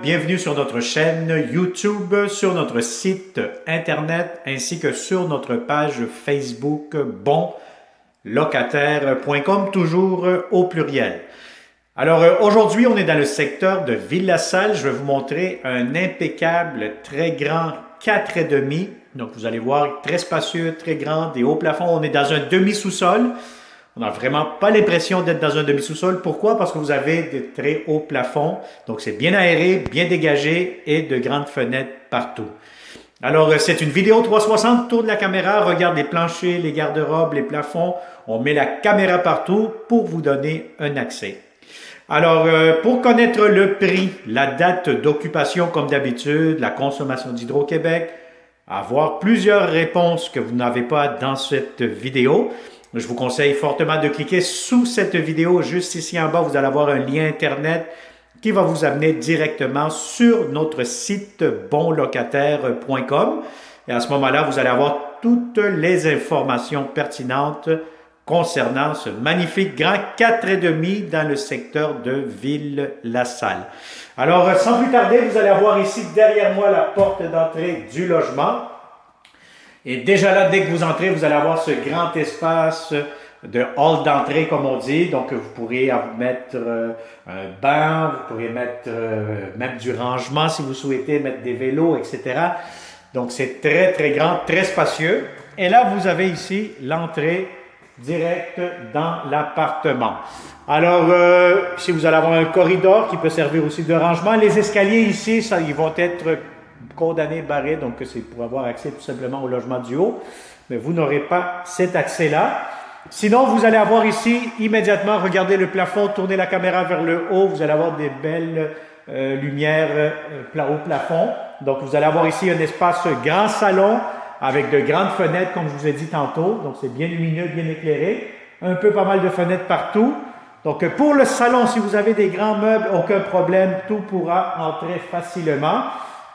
bienvenue sur notre chaîne YouTube, sur notre site internet ainsi que sur notre page Facebook bonlocataire.com, toujours au pluriel. Alors aujourd'hui, on est dans le secteur de Ville-la-Salle. Je vais vous montrer un impeccable, très grand 4,5. Donc vous allez voir, très spacieux, très grand, des hauts plafonds. On est dans un demi-sous-sol. On n'a vraiment pas l'impression d'être dans un demi-sous-sol. Pourquoi? Parce que vous avez de très hauts plafonds. Donc, c'est bien aéré, bien dégagé et de grandes fenêtres partout. Alors, c'est une vidéo 360. Tourne la caméra, regarde les planchers, les garde-robes, les plafonds. On met la caméra partout pour vous donner un accès. Alors, pour connaître le prix, la date d'occupation comme d'habitude, la consommation d'Hydro-Québec, avoir plusieurs réponses que vous n'avez pas dans cette vidéo, je vous conseille fortement de cliquer sous cette vidéo. Juste ici en bas, vous allez avoir un lien Internet qui va vous amener directement sur notre site bonlocataire.com. Et à ce moment-là, vous allez avoir toutes les informations pertinentes concernant ce magnifique grand 4,5 dans le secteur de Ville-la-Salle. Alors, sans plus tarder, vous allez avoir ici derrière moi la porte d'entrée du logement. Et déjà là, dès que vous entrez, vous allez avoir ce grand espace de hall d'entrée, comme on dit. Donc, vous pourrez mettre un banc, vous pourrez mettre même du rangement si vous souhaitez, mettre des vélos, etc. Donc, c'est très, très grand, très spacieux. Et là, vous avez ici l'entrée directe dans l'appartement. Alors, ici, vous allez avoir un corridor qui peut servir aussi de rangement. Les escaliers ici, ils vont être condamné, barré, donc c'est pour avoir accès tout simplement au logement du haut, mais vous n'aurez pas cet accès-là. Sinon, vous allez avoir ici, immédiatement, regardez le plafond, tournez la caméra vers le haut, vous allez avoir des belles lumières au plafond. Donc, vous allez avoir ici un espace grand salon avec de grandes fenêtres, comme je vous ai dit tantôt. Donc, c'est bien lumineux, bien éclairé. Un peu pas mal de fenêtres partout. Donc, pour le salon, si vous avez des grands meubles, aucun problème, tout pourra entrer facilement.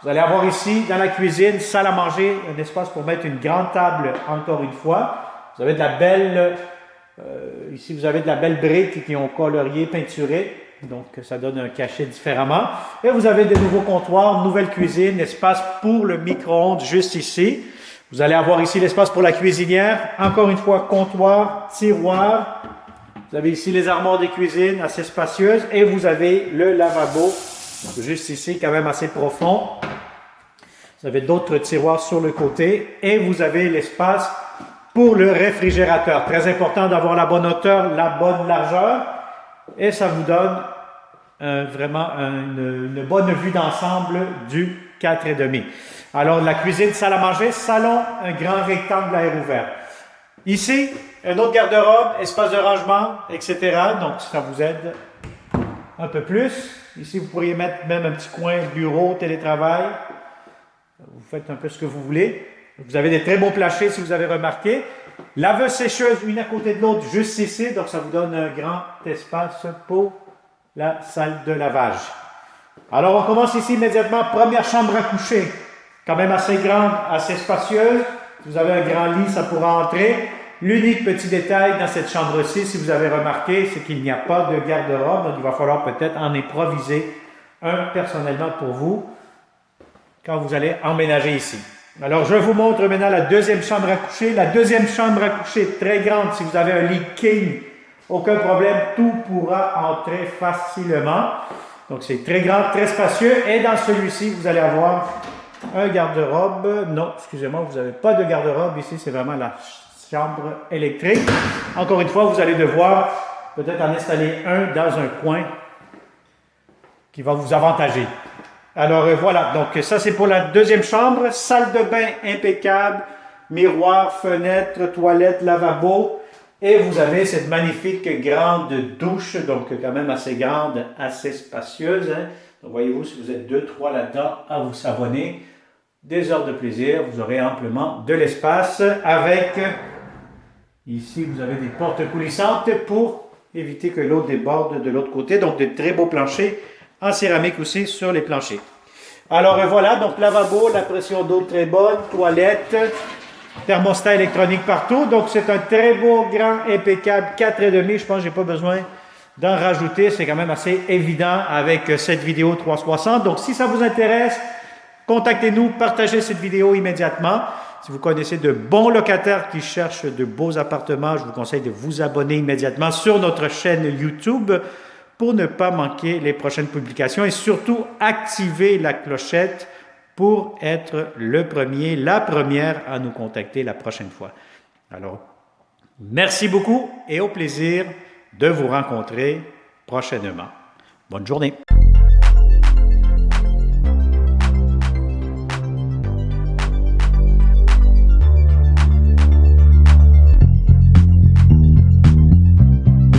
Vous allez avoir ici, dans la cuisine, salle à manger, un espace pour mettre une grande table, encore une fois. Vous avez de la belle, ici vous avez de la belle brique qui ont colorié, peinturé, donc ça donne un cachet différemment. Et vous avez de nouveaux comptoirs, nouvelle cuisine, espace pour le micro-ondes juste ici. Vous allez avoir ici l'espace pour la cuisinière, encore une fois, comptoir, tiroir. Vous avez ici les armoires des cuisines, assez spacieuses, et vous avez le lavabo, juste ici, quand même assez profond. Vous avez d'autres tiroirs sur le côté et vous avez l'espace pour le réfrigérateur. Très important d'avoir la bonne hauteur, la bonne largeur et ça vous donne vraiment une bonne vue d'ensemble du 4,5. Alors, la cuisine, salle à manger, salon, un grand rectangle à air ouvert. Ici, un autre garde-robe, espace de rangement, etc. Donc, ça vous aide un peu plus. Ici, vous pourriez mettre même un petit coin bureau, télétravail. Vous faites un peu ce que vous voulez. Vous avez des très beaux planchers si vous avez remarqué. Laveuse-sécheuse, une à côté de l'autre, juste ici. Donc, ça vous donne un grand espace pour la salle de lavage. Alors, on commence ici immédiatement. Première chambre à coucher. Quand même assez grande, assez spacieuse. Si vous avez un grand lit, ça pourra entrer. L'unique petit détail dans cette chambre-ci, si vous avez remarqué, c'est qu'il n'y a pas de garde-robe. Donc, il va falloir peut-être en improviser un personnellement pour vous quand vous allez emménager ici. Alors, je vous montre maintenant la deuxième chambre à coucher. La deuxième chambre à coucher, très grande. Si vous avez un lit king, aucun problème, tout pourra entrer facilement. Donc, c'est très grand, très spacieux. Et dans celui-ci, vous allez avoir un garde-robe. Non, excusez-moi, vous n'avez pas de garde-robe. Ici, c'est vraiment la chambre électrique. Encore une fois, vous allez devoir peut-être en installer un dans un coin qui va vous avantager. Alors voilà, donc ça c'est pour la deuxième chambre. Salle de bain impeccable, miroir, fenêtre, toilette, lavabo. Et vous avez cette magnifique grande douche, donc quand même assez grande, assez spacieuse. Hein. Donc voyez-vous, si vous êtes 2-3 là-dedans à vous savonner, des heures de plaisir, vous aurez amplement de l'espace avec, ici vous avez des portes coulissantes pour éviter que l'eau déborde de l'autre côté. Donc de très beaux planchers en céramique aussi sur les planchers. Alors voilà, donc lavabo, la pression d'eau très bonne, toilette, thermostat électronique partout. Donc c'est un très beau, grand, impeccable 4,5. Je pense que je n'ai pas besoin d'en rajouter. C'est quand même assez évident avec cette vidéo 360. Donc, si ça vous intéresse, contactez-nous, partagez cette vidéo immédiatement. Si vous connaissez de bons locataires qui cherchent de beaux appartements, je vous conseille de vous abonner immédiatement sur notre chaîne YouTube pour ne pas manquer les prochaines publications et surtout activer la clochette pour être le premier, la première à nous contacter la prochaine fois. Alors, merci beaucoup et au plaisir de vous rencontrer prochainement. Bonne journée.